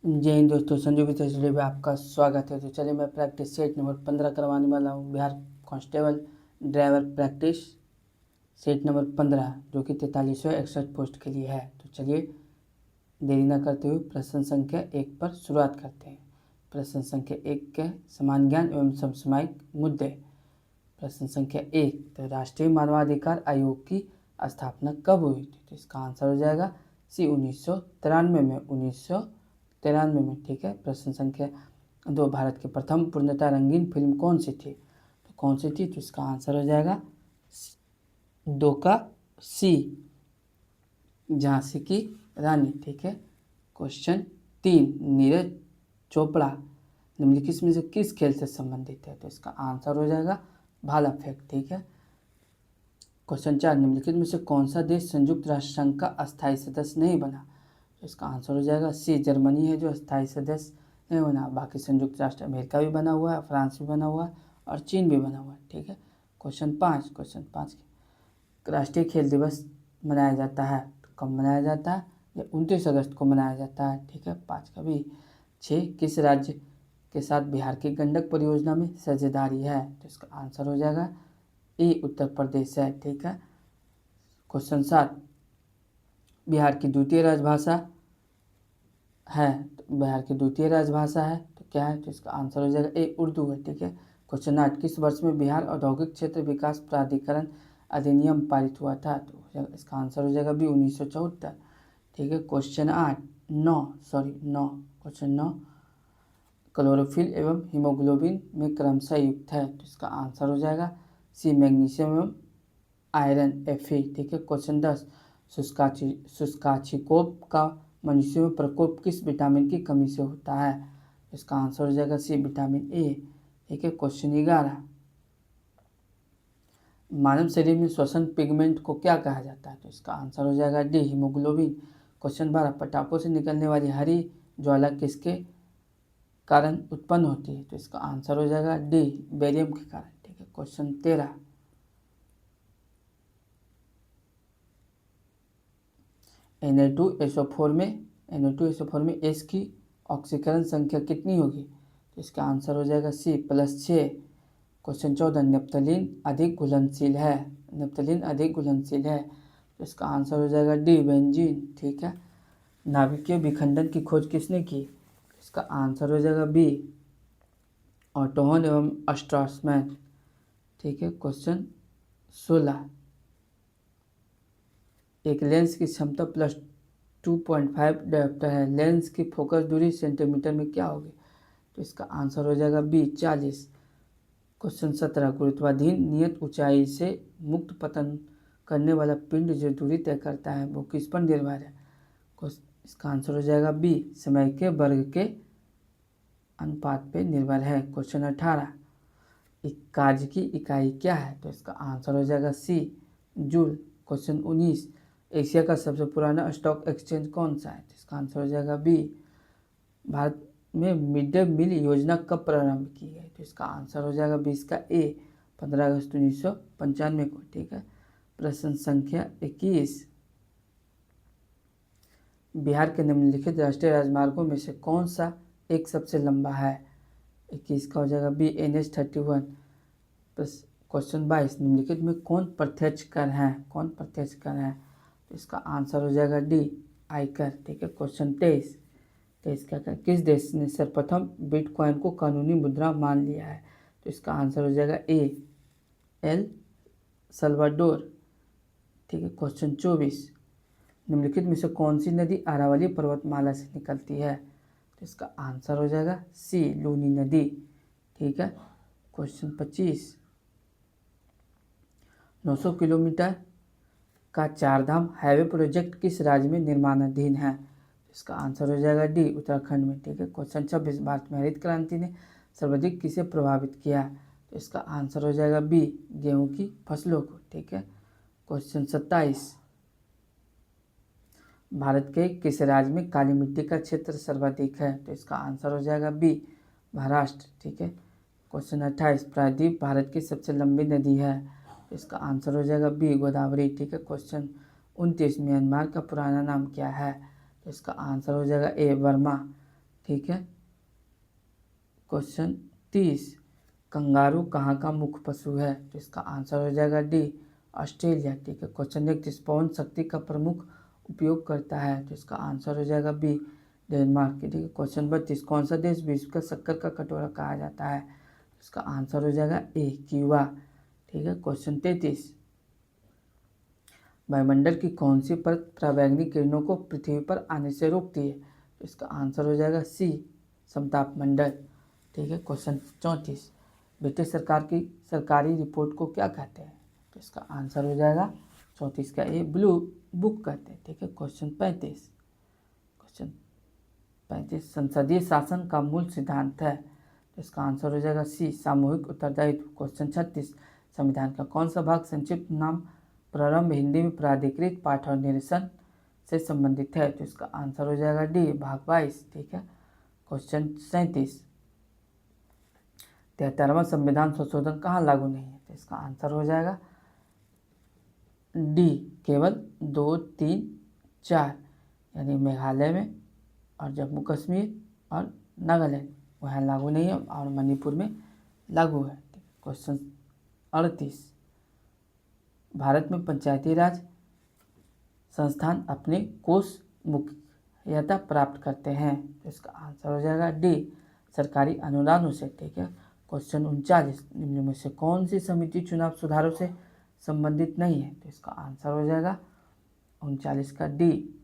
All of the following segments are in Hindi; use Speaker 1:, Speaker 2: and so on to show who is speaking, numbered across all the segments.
Speaker 1: जय हिंद दोस्तों, संजू की तस्वीर में आपका स्वागत है। तो चलिए मैं प्रैक्टिस सेट नंबर 15 करवाने वाला हूँ। Bihar constable driver practice set number 15 जो कि 4361 पोस्ट के लिए है। तो चलिए देरी न करते हुए प्रश्न संख्या 1 पर शुरुआत करते हैं। प्रश्न संख्या 1 के समान ज्ञान एवं समसामयिक मुद्दे। प्रश्न संख्या 1, तो राष्ट्रीय मानवाधिकार आयोग की स्थापना कब हुई थी? तो इसका आंसर हो जाएगा सी 1993 में। 1993 में, ठीक है। प्रश्न संख्या 2, भारत की प्रथम पूर्णतः रंगीन फिल्म कौन सी थी? तो कौन सी थी? तो इसका आंसर हो जाएगा 2 का सी, झांसी की रानी, ठीक है। क्वेश्चन 3, नीरज चोपड़ा निम्नलिखित में से किस खेल से संबंधित है? तो इसका आंसर हो जाएगा भाला फेंक, ठीक है। क्वेश्चन 4, निम्नलिखित में से कौन सा देश संयुक्त राष्ट्र संघ का अस्थायी सदस्य नहीं बना? तो इसका आंसर हो जाएगा सी, जर्मनी है जो अस्थायी सदस्य नहीं बना। बाकी संयुक्त राष्ट्र अमेरिका भी बना हुआ है, फ्रांस भी बना हुआ है और चीन भी बना हुआ है, ठीक है। क्वेश्चन 5 राष्ट्रीय खेल दिवस मनाया जाता है तो कब मनाया जाता है? या 29 अगस्त को मनाया जाता है, ठीक है। 5 का भी। 6, किस राज्य के साथ बिहार की गंडक परियोजना में साझेदारी है? तो इसका आंसर हो जाएगा ए, उत्तर प्रदेश है, ठीक है। क्वेश्चन 7, बिहार की द्वितीय राजभाषा है, तो बिहार की द्वितीय राजभाषा है तो क्या है? तो इसका आंसर हो जाएगा ए, उर्दू है, ठीक है। क्वेश्चन 8, किस वर्ष में बिहार औद्योगिक क्षेत्र विकास प्राधिकरण अधिनियम पारित हुआ था? तो इसका आंसर हो जाएगा बी, 1974, ठीक है। क्वेश्चन 9, क्वेश्चन 9, क्लोरोफिल एवं हीमोग्लोबिन में क्रमशः युक्त है, तो इसका आंसर हो जाएगा सी, मैग्नीशियम एवं आयरन, Fe, ठीक है। क्वेश्चन 10, शुष्काछिकोप का मनुष्यों में प्रकोप किस विटामिन की कमी से होता है? इसका आंसर हो जाएगा सी, विटामिन ए, ठीक है। क्वेश्चन 11, मानव शरीर में श्वसन पिगमेंट को क्या कहा जाता है? तो इसका आंसर हो जाएगा डी, हीमोग्लोबिन। क्वेश्चन 12, पटाखों से निकलने वाली हरी ज्वाला किसके कारण उत्पन्न होती है? तो इसका आंसर हो जाएगा डी, बेरियम के कारण, ठीक है। क्वेश्चन 13, Na2SO4 में S की ऑक्सीकरण संख्या कितनी होगी? तो इसका आंसर हो जाएगा सी, +6। क्वेश्चन 14, नेप्थलीन अधिक घुलनशील है, तो इसका आंसर हो जाएगा डी, बेंजीन, ठीक है। नाभिकीय विखंडन की खोज किसने की? इसका आंसर हो जाएगा बी, ऑटोहन एवं स्ट्रासमैन, ठीक है। क्वेश्चन 16, एक लेंस की क्षमता +2.5 डायोप्टर है, लेंस की फोकस दूरी सेंटीमीटर में क्या होगी? तो इसका आंसर हो जाएगा बी, 40। क्वेश्चन 17, गुरुत्वाधीन नियत ऊंचाई से मुक्त पतन करने वाला पिंड जो दूरी तय करता है वो किस पर निर्भर है? इसका आंसर हो जाएगा बी, समय के वर्ग के अनुपात पे निर्भर है। क्वेश्चन 18, कार्य की इकाई क्या है? तो इसका आंसर हो जाएगा सी, जूल। क्वेश्चन 19, एशिया का सबसे पुराना स्टॉक एक्सचेंज कौन सा है? तो इसका आंसर हो जाएगा बी, भारत में मिड डे मील योजना कब प्रारंभ की गई? तो इसका आंसर हो जाएगा 20 का ए, 15 अगस्त 1995 को, ठीक है। प्रश्न संख्या 21, बिहार के निम्नलिखित राष्ट्रीय राजमार्गों में से कौन सा एक सबसे लंबा है? 21 का हो जाएगा बी, NH-31। क्वेश्चन 22, निम्नलिखित में कौन प्रत्यक्ष कर है? तो इसका आंसर हो जाएगा डी, आयकर, ठीक है। क्वेश्चन 23 का किस देश ने सर्वप्रथम बिटकॉइन को कानूनी मुद्रा मान लिया है? तो इसका आंसर हो जाएगा ए, एल सल्वाडोर, ठीक है। क्वेश्चन 24, निम्नलिखित में से कौन सी नदी अरावली पर्वतमाला से निकलती है? तो इसका आंसर हो जाएगा सी, लूनी नदी, ठीक है। क्वेश्चन 25, 900 किलोमीटर का चारधाम हाईवे प्रोजेक्ट किस राज्य में निर्माणाधीन है? इसका आंसर हो जाएगा डी, उत्तराखंड में, ठीक है। क्वेश्चन 26, भारत में हरित क्रांति ने सर्वाधिक किसे प्रभावित किया? तो इसका आंसर हो जाएगा बी, गेहूं की फसलों को, ठीक है। क्वेश्चन 27, भारत के किस राज्य में काली मिट्टी का क्षेत्र सर्वाधिक है? तो इसका आंसर हो जाएगा बी, महाराष्ट्र, ठीक है। क्वेश्चन 28, प्रायद्वीप भारत की सबसे लंबी नदी है, इसका आंसर हो जाएगा बी, गोदावरी, ठीक है। क्वेश्चन 29, म्यांमार का पुराना नाम क्या है? तो इसका आंसर हो जाएगा ए, बर्मा, ठीक है। क्वेश्चन 30, कंगारू कहाँ का मुख्य पशु है? तो इसका आंसर हो जाएगा डी, ऑस्ट्रेलिया। ठीक है। क्वेश्चन 31, पवन शक्ति का प्रमुख उपयोग करता है? तो इसका आंसर हो जाएगा बी, डेनमार्क। ठीक है। क्वेश्चन 32, कौन सा देश विश्व का शक्कर का कटोरा कहा जाता है? तो इसका आंसर हो जाएगा ए, क्यूबा। ठीक है। क्वेश्चन 33, वायुमंडल की कौन सी परत पराबैंगनी किरणों को पृथ्वी पर आने से रोकती है? तो इसका आंसर हो जाएगा सी, समताप मंडल। ठीक है। क्वेश्चन 34, ब्रिटिश सरकार की सरकारी रिपोर्ट को क्या कहते हैं? तो इसका आंसर हो जाएगा 34 का ए, ब्लू बुक कहते हैं। ठीक है। क्वेश्चन 35, संसदीय शासन का मूल सिद्धांत है? तो इसका आंसर हो जाएगा सी, सामूहिक उत्तरदायित्व। क्वेश्चन 36, संविधान का कौन सा भाग संक्षिप्त नाम प्रारंभ हिंदी में प्राधिकृत पाठ और निरसन से संबंधित है? तो इसका आंसर हो जाएगा डी, भाग 22। ठीक है। क्वेश्चन 37, 73वां संविधान संशोधन कहाँ लागू नहीं है? तो इसका आंसर हो जाएगा डी, केवल 2, 3, 4 यानी मेघालय में और जम्मू कश्मीर और नागालैंड, वहाँ लागू नहीं है और मणिपुर में लागू है। क्वेश्चन 38, भारत में पंचायती राज संस्थान अपने कोष मुख्यता प्राप्त करते हैं? तो इसका आंसर हो जाएगा डी, सरकारी अनुदानों से। ठीक है। क्वेश्चन 39, निम्न में से कौन सी समिति चुनाव सुधारों से संबंधित नहीं है? तो इसका आंसर हो जाएगा 39 का डी,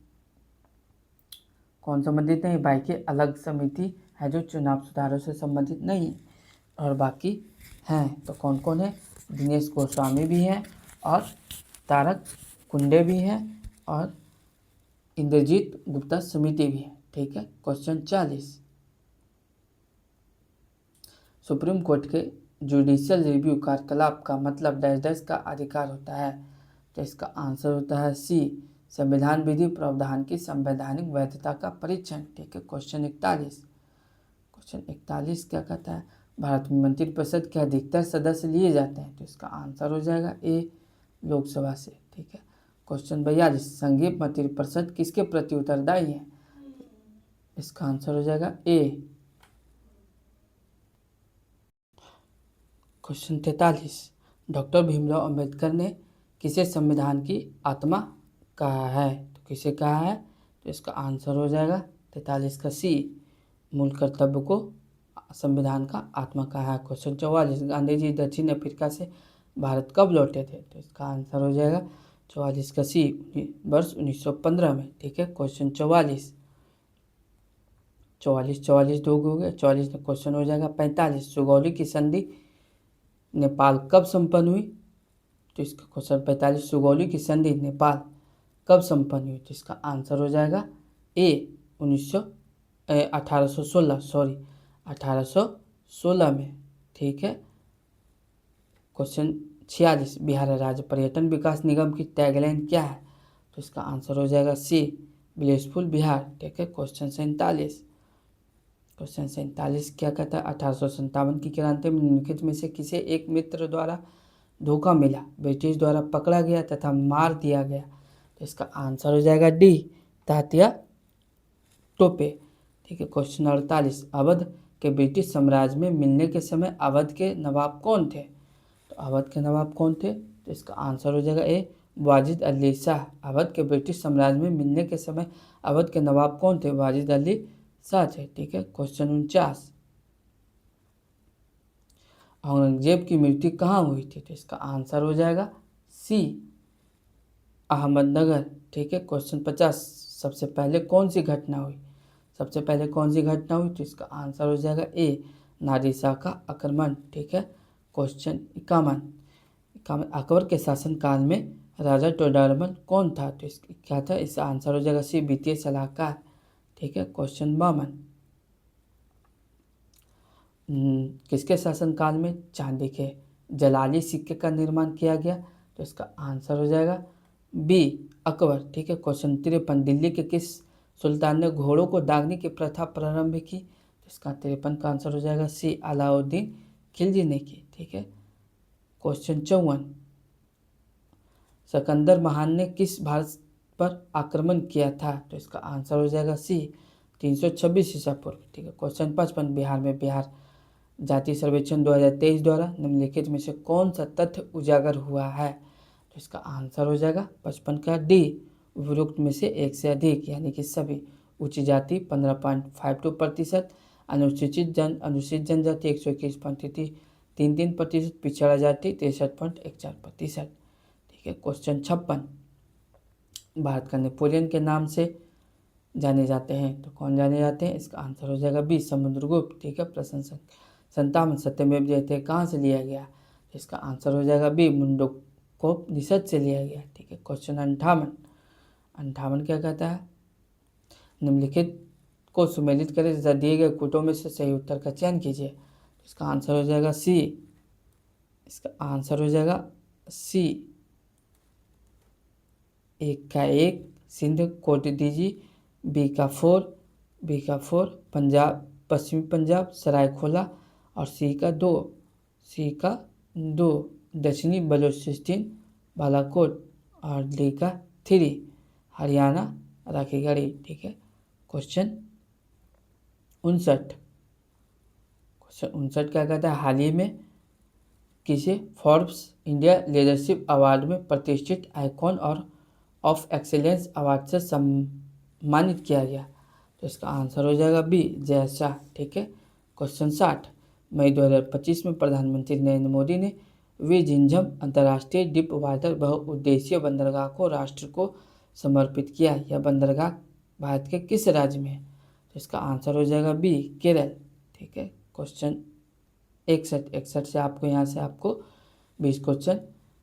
Speaker 1: कौन संबंधित नहीं? बाकी अलग समिति है जो चुनाव सुधारों से संबंधित नहीं है, और बाकी हैं तो कौन कौन है? दिनेश गोस्वामी भी हैं और तारक कुंडे भी हैं और इंद्रजीत गुप्ता समिति भी है। ठीक है। क्वेश्चन 40, सुप्रीम कोर्ट के जुडिशियल रिव्यू कार्यकलाप का मतलब डैश डैश का अधिकार होता है? तो इसका आंसर होता है सी, संविधान विधि प्रावधान की संवैधानिक वैधता का परीक्षण। ठीक है। क्वेश्चन 41 क्या कहता है? भारत में मंत्रिपरिषद के अधिकतर सदस्य लिए जाते हैं? तो इसका आंसर हो जाएगा ए, लोकसभा से। ठीक है। क्वेश्चन 42, संघीय मंत्रिपरिषद किसके प्रति उत्तरदायी है? इसका आंसर हो जाएगा ए। क्वेश्चन 43, डॉक्टर भीमराव अंबेडकर ने किसे संविधान की आत्मा कहा है? तो किसे कहा है? तो इसका आंसर हो जाएगा 43 का सी, मूल कर्तव्य को संविधान का आत्मा कहा है। क्वेश्चन 44, गांधी जी दक्षिण अफ्रीका से भारत कब लौटे थे? तो इसका आंसर हो जाएगा 44 का सी, वर्ष 1915 में। ठीक है। क्वेश्चन 44 दो हो गए। 44 में क्वेश्चन हो जाएगा 45, सुगौली की संधि नेपाल कब संपन्न हुई? तो इसका क्वेश्चन 45, सुगौली की संधि नेपाल कब संपन्न हुई? तो इसका आंसर हो जाएगा ए, 1816 में। ठीक है। क्वेश्चन 46, बिहार राज्य पर्यटन विकास निगम की टैगलाइन क्या है? तो इसका आंसर हो जाएगा सी, ब्लिसफुल बिहार। ठीक है। क्वेश्चन 47 क्या कहता है? 1857 की क्रांति में निम्नलिखित में से किसे एक मित्र द्वारा धोखा मिला, ब्रिटिश द्वारा पकड़ा गया तथा मार दिया गया? तो इसका आंसर हो जाएगा डी, तात्या टोपे। ठीक है। क्वेश्चन 48, अवध के ब्रिटिश साम्राज्य में मिलने के समय अवध के नवाब कौन थे? तो अवध के नवाब कौन थे? तो इसका आंसर हो जाएगा ए, वाजिद अली शाह। अवध के ब्रिटिश साम्राज्य में मिलने के समय अवध के नवाब कौन थे? वाजिद अली शाह थे। ठीक है। क्वेश्चन 49, औरंगजेब की मृत्यु कहाँ हुई थी? तो इसका आंसर हो जाएगा सी, अहमदनगर। ठीक है। क्वेश्चन 50, सबसे पहले कौन सी घटना हुई? तो इसका आंसर हो जाएगा ए, नादिर का आक्रमण। ठीक है। क्वेश्चन 51, अकबर के शासनकाल में राजा टोडरमल कौन था? तो क्या था? इसका आंसर हो जाएगा सी, वित्तीय सलाहकार। ठीक है। क्वेश्चन 52, किसके शासनकाल में चांदी के जलाली सिक्के का निर्माण किया गया? तो इसका आंसर हो जाएगा बी, अकबर। ठीक है। क्वेश्चन 53, दिल्ली के किस सुल्तान ने घोड़ों को दागने की प्रथा प्रारंभ की? तो इसका 53 का आंसर हो जाएगा सी, अलाउद्दीन खिलजी ने की। ठीक है। क्वेश्चन 54, सिकंदर महान ने किस भारत पर आक्रमण किया था? तो इसका आंसर हो जाएगा सी, 326 ईसा पूर्व, ठीक है। क्वेश्चन 55, बिहार में बिहार जाति सर्वेक्षण 2023 द्वारा निम्नलिखित में से कौन सा तथ्य उजागर हुआ है? तो इसका आंसर हो जाएगा 55 का डी, उपरोक्त में से एक से अधिक यानी कि सभी। उच्च जाति 15.52%, अनुसूचित जनजाति 121.33%, पिछड़ा जाति 63.14%, ठीक है। क्वेश्चन 56, भारत का नेपोलियन के नाम से जाने जाते हैं तो कौन जाने जाते हैं? इसका आंसर हो जाएगा बी, समुद्रगुप्त, ठीक है। प्रश्न 57, सत्यमेव जयते कहाँ से लिया गया? इसका आंसर हो जाएगा बी, मुंडकोपनिषद से लिया गया, ठीक है। क्वेश्चन 58 क्या कहता है? निम्नलिखित को सुमेलित करें तथा दिए गए कूटों में से सही उत्तर का चयन कीजिए। इसका आंसर हो जाएगा सी, इसका आंसर हो जाएगा सी, एक का एक सिंध कोट दीजिए, बी का फोर पंजाब, पश्चिमी पंजाब सरायखोला, और सी का दो दक्षिणी बलोचिस्तान बालाकोट, और डी का 3 हरियाणा राखीगढ़ी, ठीक है। क्वेश्चन 59 क्या कहता है? हाल ही में किसे फोर्ब्स इंडिया लीडरशिप अवार्ड में प्रतिष्ठित आइकॉन और ऑफ एक्सीलेंस अवार्ड से सम्मानित किया गया? तो इसका आंसर हो जाएगा बी, जय शाह, ठीक है। क्वेश्चन 60, मई 2025 में प्रधानमंत्री नरेंद्र मोदी ने विझिंझम अंतर्राष्ट्रीय डीप वाटर बहुउद्देशीय बंदरगाह को राष्ट्र को समर्पित किया। यह बंदरगाह भारत के किस राज्य में है? तो इसका आंसर हो जाएगा बी, केरल, ठीक है। क्वेश्चन 61 से आपको 20 क्वेश्चन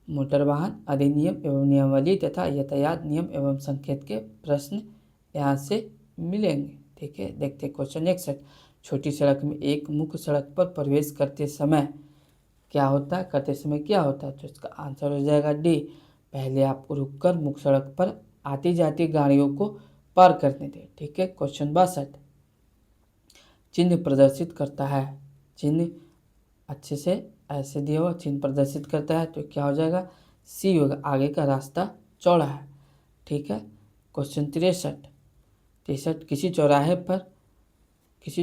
Speaker 1: मोटर वाहन अधिनियम एवं नियमावली तथा यातायात नियम एवं संकेत के प्रश्न यहाँ से मिलेंगे, ठीक है। देखते हैं क्वेश्चन 61, छोटी सड़क में एक मुख्य सड़क पर प्रवेश करते समय क्या होता है? तो इसका आंसर हो जाएगा डी, पहले आप रुककर मुख्य सड़क पर आती जाती गाड़ियों को पार करने दें, ठीक है। क्वेश्चन 62, चिन्ह प्रदर्शित करता है, चिन्ह अच्छे से ऐसे दिया हुआ चिन्ह प्रदर्शित करता है तो क्या हो जाएगा? सी होगा, आगे का रास्ता चौड़ा है, ठीक है। क्वेश्चन 63, किसी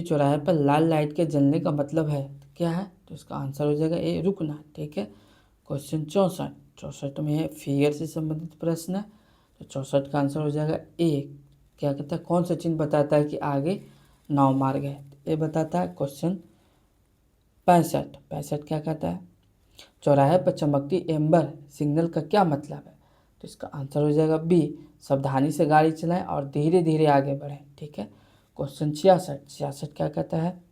Speaker 1: चौराहे पर लाल लाइट के जलने का मतलब है क्या है? तो इसका आंसर हो जाएगा ए, रुकना, ठीक है। क्वेश्चन 64 में है फिगर से संबंधित प्रश्न है, तो 64 का आंसर हो जाएगा ए, क्या कहता है? कौन सा चिन्ह बताता है कि आगे नाव मार्ग है? ये बताता है। क्वेश्चन 65 क्या कहता है? चौराहे पर चमकती एम्बर सिग्नल का क्या मतलब है? तो इसका आंसर हो जाएगा बी, सावधानी से गाड़ी चलाएं और धीरे धीरे आगे बढ़ें, ठीक है। क्वेश्चन 66 क्या कहता है?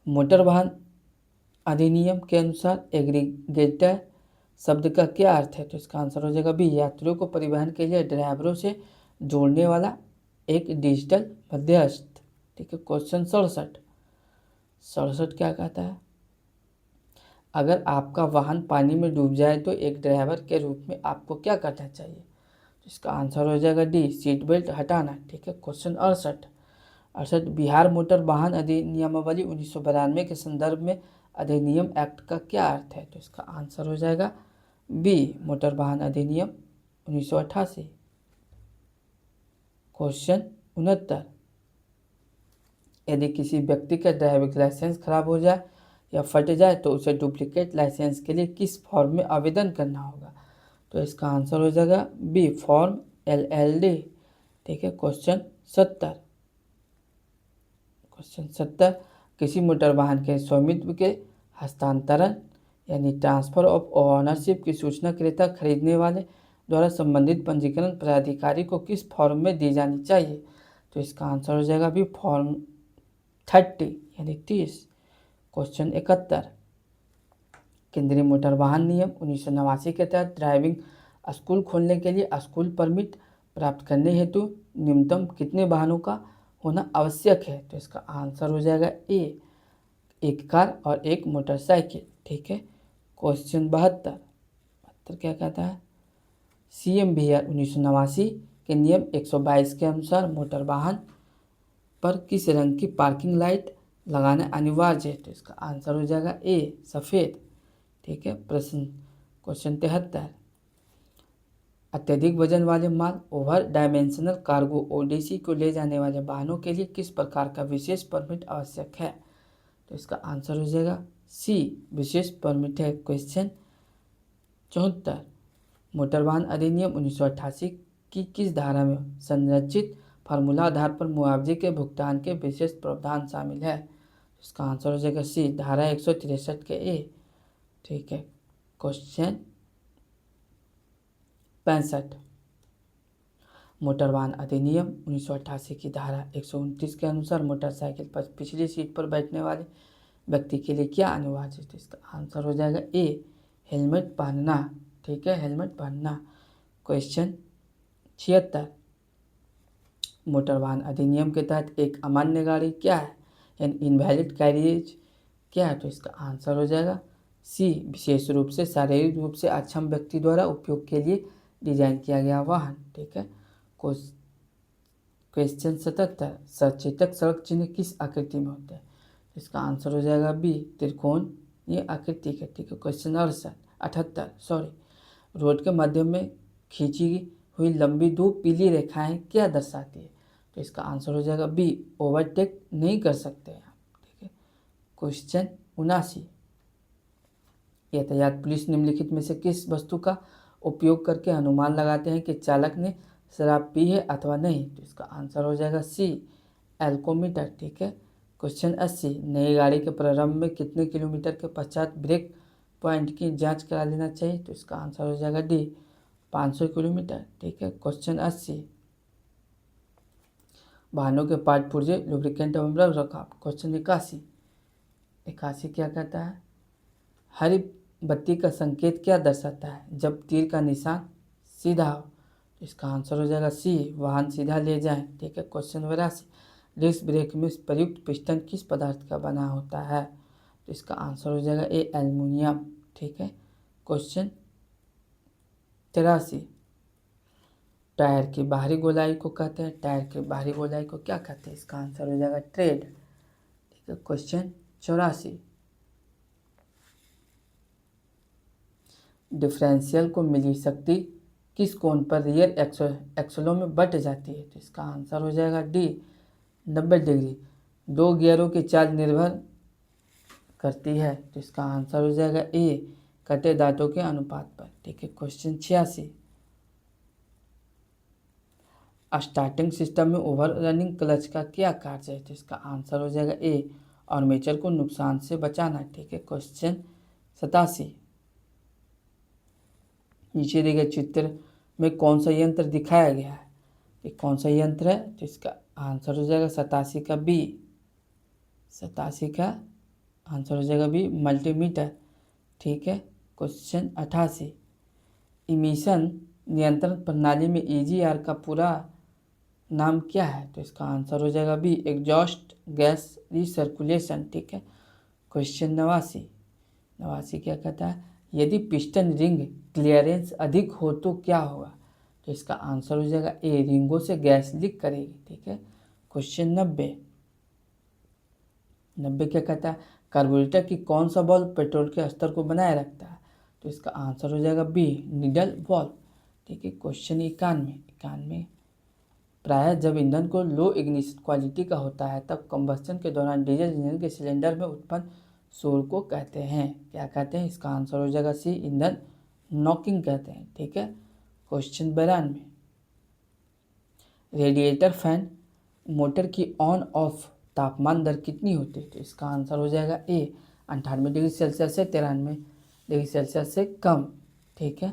Speaker 1: मोटर वाहन अधिनियम के अनुसार एग्रीगेटर शब्द का क्या अर्थ है? तो इसका आंसर हो जाएगा बी, यात्रियों को परिवहन के लिए ड्राइवरों से जोड़ने वाला एक डिजिटल मध्यस्थ, ठीक है। क्वेश्चन 67 क्या कहता है? अगर आपका वाहन पानी में डूब जाए तो एक ड्राइवर के रूप में आपको क्या करना चाहिए? तो इसका आंसर हो जाएगा डी, सीट बेल्ट हटाना, ठीक है। क्वेश्चन 68 बिहार मोटर वाहन अधिनियमावली 1992 के संदर्भ में अधिनियम एक्ट का क्या अर्थ है? तो इसका आंसर हो जाएगा बी, मोटर वाहन अधिनियम 1988। क्वेश्चन 69, यदि किसी व्यक्ति का ड्राइविंग लाइसेंस खराब हो जाए या फट जाए तो उसे डुप्लीकेट लाइसेंस के लिए किस फॉर्म में आवेदन करना होगा? तो इसका आंसर हो जाएगा बी, फॉर्म LLD, ठीक है। क्वेश्चन 70 किसी मोटर वाहन के स्वामित्व के हस्तांतरण यानी ट्रांसफर ऑफ ओनरशिप की सूचना क्रेता खरीदने वाले द्वारा संबंधित पंजीकरण प्राधिकारी को किस फॉर्म में दी जानी चाहिए? तो इसका आंसर हो जाएगा भी फॉर्म 30 यानी 30। क्वेश्चन 71, केंद्रीय मोटर वाहन नियम 1989 के तहत ड्राइविंग स्कूल खोलने के लिए स्कूल परमिट प्राप्त करने हेतु न्यूनतम कितने वाहनों का होना आवश्यक है? तो इसका आंसर हो जाएगा ए, एक कार और एक मोटरसाइकिल, ठीक है। क्वेश्चन 72 क्या कहता है? CMVR 1989 के नियम 122 के अनुसार मोटर वाहन पर किस रंग की पार्किंग लाइट लगाना अनिवार्य है? तो इसका आंसर हो जाएगा ए, सफ़ेद, ठीक है। क्वेश्चन 73, अत्यधिक वजन वाले माल ओवर डायमेंशनल कार्गो ओडीसी को ले जाने वाले वाहनों के लिए किस प्रकार का विशेष परमिट आवश्यक है? तो इसका आंसर हो जाएगा सी, विशेष परमिट है। क्वेश्चन 74, मोटर वाहन अधिनियम 1988 की किस धारा में संरचित फार्मूला आधार पर मुआवजे के भुगतान के विशेष प्रावधान शामिल है? इसका आंसर हो जाएगा सी, धारा 163 के ए। ठीक है। क्वेश्चन 65, मोटर वाहन अधिनियम 1988 की धारा 129 के अनुसार मोटरसाइकिल पर पिछली सीट पर बैठने वाले व्यक्ति के लिए क्या अनिवार्य है? तो इसका आंसर हो जाएगा ए, हेलमेट पहनना। ठीक है, हेलमेट पहनना। क्वेश्चन 76, मोटर वाहन अधिनियम के तहत एक अमान्य गाड़ी क्या है? एन इनवैलिड कैरियज क्या है? तो इसका आंसर हो जाएगा सी, विशेष रूप से शारीरिक रूप से अक्षम व्यक्ति द्वारा उपयोग के लिए डिजाइन किया गया वाहन। ठीक है। क्वेश्चन 77, सचेतक सड़क चिन्ह किस आकृति में होते हैं? इसका आंसर हो जाएगा बी, त्रिकोण ये आकृति है। ठीक है। क्वेश्चन 78, रोड के मध्य में खींची हुई लंबी दो पीली रेखाएं क्या दर्शाती है? तो इसका आंसर हो जाएगा बी, ओवरटेक नहीं कर सकते हैं आप। ठीक है। क्वेश्चन 79, यातायात पुलिस निम्नलिखित में से किस वस्तु का उपयोग करके अनुमान लगाते हैं कि चालक ने शराब पी है अथवा नहीं? तो इसका आंसर हो जाएगा सी, एल्कोमीटर। ठीक है। क्वेश्चन 80, नई गाड़ी के प्रारंभ में कितने किलोमीटर के पश्चात ब्रेक पॉइंट की जांच करा लेना चाहिए? तो इसका आंसर हो जाएगा डी, 500 किलोमीटर। ठीक है। क्वेश्चन 80, वाहनों के पार्ट पुर्जे लुब्रिकेंट एवं रख रखाव। क्वेश्चन 81 क्या कहता है? हरी बत्ती का संकेत क्या दर्शाता है जब तीर का निशान सीधा हो? तो इसका आंसर हो जाएगा सी, वाहन सीधा ले जाएं। ठीक है। क्वेश्चन 82, डिस्क ब्रेक में प्रयुक्त पिस्टन किस पदार्थ का बना होता है? तो इसका आंसर हो जाएगा ए, एल्युमिनियम। ठीक है। क्वेश्चन 83, टायर की बाहरी गोलाई को कहते हैं, टायर की बाहरी गोलाई को क्या कहते हैं? इसका आंसर हो जाएगा ट्रेड। ठीक है। क्वेश्चन 84, डिफरेंशियल को मिली शक्ति किस कोण पर रियर एक्सलों में बट जाती है? तो इसका आंसर हो जाएगा डी, 90 डिग्री। दो गियरों की चाल निर्भर करती है। तो इसका आंसर हो जाएगा ए, कटे दांतों के अनुपात पर। ठीक है। क्वेश्चन 86, स्टार्टिंग सिस्टम में ओवर रनिंग क्लच का क्या कार्य है? तो इसका आंसर हो जाएगा ए, आर्मेचर को नुकसान से बचाना। ठीक है। क्वेश्चन 87, नीचे दिए गए चित्र में कौन सा यंत्र दिखाया गया है? ये कौन सा यंत्र है? तो इसका आंसर हो जाएगा 87 का बी, 87 का आंसर हो जाएगा बी, मल्टीमीटर। ठीक है। क्वेश्चन 88, इमिशन नियंत्रण प्रणाली में ईजीआर का पूरा नाम क्या है? तो इसका आंसर हो जाएगा बी, एग्जॉस्ट गैस रिसर्कुलेशन। ठीक है। क्वेश्चन 89 क्या कहता है? यदि पिस्टन रिंग क्लियरेंस अधिक हो तो क्या होगा? तो इसका आंसर हो जाएगा ए, रिंगों से गैस लीक करेगी। ठीक है। क्वेश्चन 90 क्या कहता है? कार्बोरेटर की कौन सा बॉल्व पेट्रोल के स्तर को बनाए रखता है? तो इसका आंसर हो जाएगा बी, नीडल बॉल्व। ठीक है। क्वेश्चन 91, प्रायः जब ईंधन को लो इग्निशन क्वालिटी का होता है तब कंबस्टन के दौरान डीजल इंजन के सिलेंडर में उत्पन्न शोर को कहते हैं, क्या कहते हैं? इसका आंसर हो जाएगा सी, ईंधन नॉकिंग कहते हैं। ठीक है। क्वेश्चन 92, रेडिएटर फैन मोटर की ऑन ऑफ तापमान दर कितनी होती है? तो इसका आंसर हो जाएगा ए, 98 डिग्री सेल्सियस से 93 डिग्री सेल्सियस से कम। ठीक है।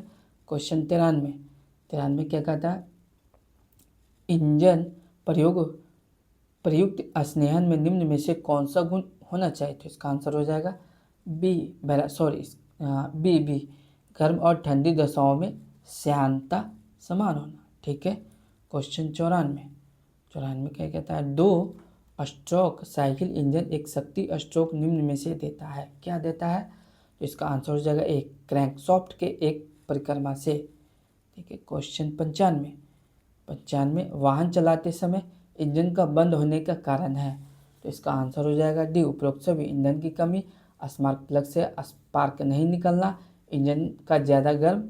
Speaker 1: क्वेश्चन 93 क्या कहता है? इंजन प्रयुक्त स्नेहन में निम्न में से कौन सा गुण होना चाहिए? तो इसका आंसर हो जाएगा बी, बी, गर्म और ठंडी दशाओं में श्यानता समान होना। ठीक है। क्वेश्चन 94 क्या कहता है? 2 स्ट्रोक साइकिल इंजन एक शक्ति स्ट्रोक निम्न में से देता है, क्या देता है? तो इसका आंसर हो जाएगा एक, क्रैंकशाफ्ट के एक परिक्रमा से। ठीक है। क्वेश्चन 95 वाहन चलाते समय इंजन का बंद होने का कारण है? तो इसका आंसर हो जाएगा डी, उपरोक्त सभी, ईंधन की कमी, स्पार्क प्लग से स्पार्क नहीं निकलना, इंजन का ज़्यादा गर्म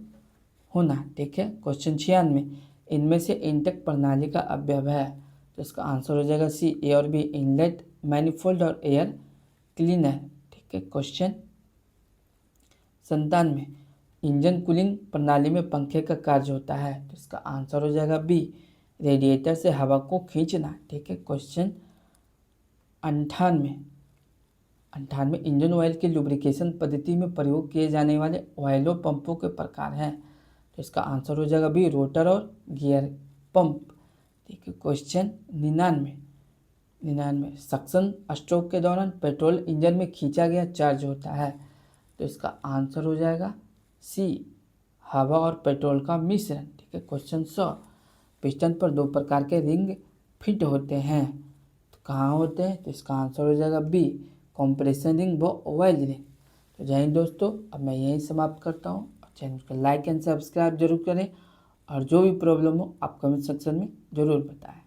Speaker 1: होना। ठीक है, क्वेश्चन 96, इनमें से इंटेक प्रणाली का अवयव है, तो इसका आंसर हो जाएगा सी, ए और बी, इनलेट, मैनिफोल्ड और एयर क्लीनर। ठीक है, क्वेश्चन 97, इंजन कूलिंग प्रणाली में पंखे का कार्य होता है, तो इसका आंसर हो जाएगा बी, रेडिएटर से हवा को खींचना। ठीक है, क्वेश्चन 98, इंजन ऑयल की लुब्रिकेशन पद्धति में प्रयोग किए जाने वाले ऑयलो पंपों के प्रकार हैं, तो इसका आंसर हो जाएगा बी, रोटर और गियर पंप। ठीक है, क्वेश्चन 99, सक्शन स्ट्रोक के दौरान पेट्रोल इंजन में खींचा गया चार्ज होता है, तो इसका आंसर हो जाएगा सी, हवा और पेट्रोल का मिश्रण। ठीक है, क्वेश्चन 100, पिस्टन पर दो प्रकार के रिंग फिट होते हैं, तो कहाँ होते हैं, तो इसका आंसर हो जाएगा बी, कंप्रेशन रिंग व ऑयल रिंग। तो जय हिंद दोस्तों, अब मैं यहीं समाप्त करता हूँ। चैनल को लाइक एंड सब्सक्राइब जरूर करें, और जो भी प्रॉब्लम हो आप कमेंट सेक्शन में ज़रूर बताएं।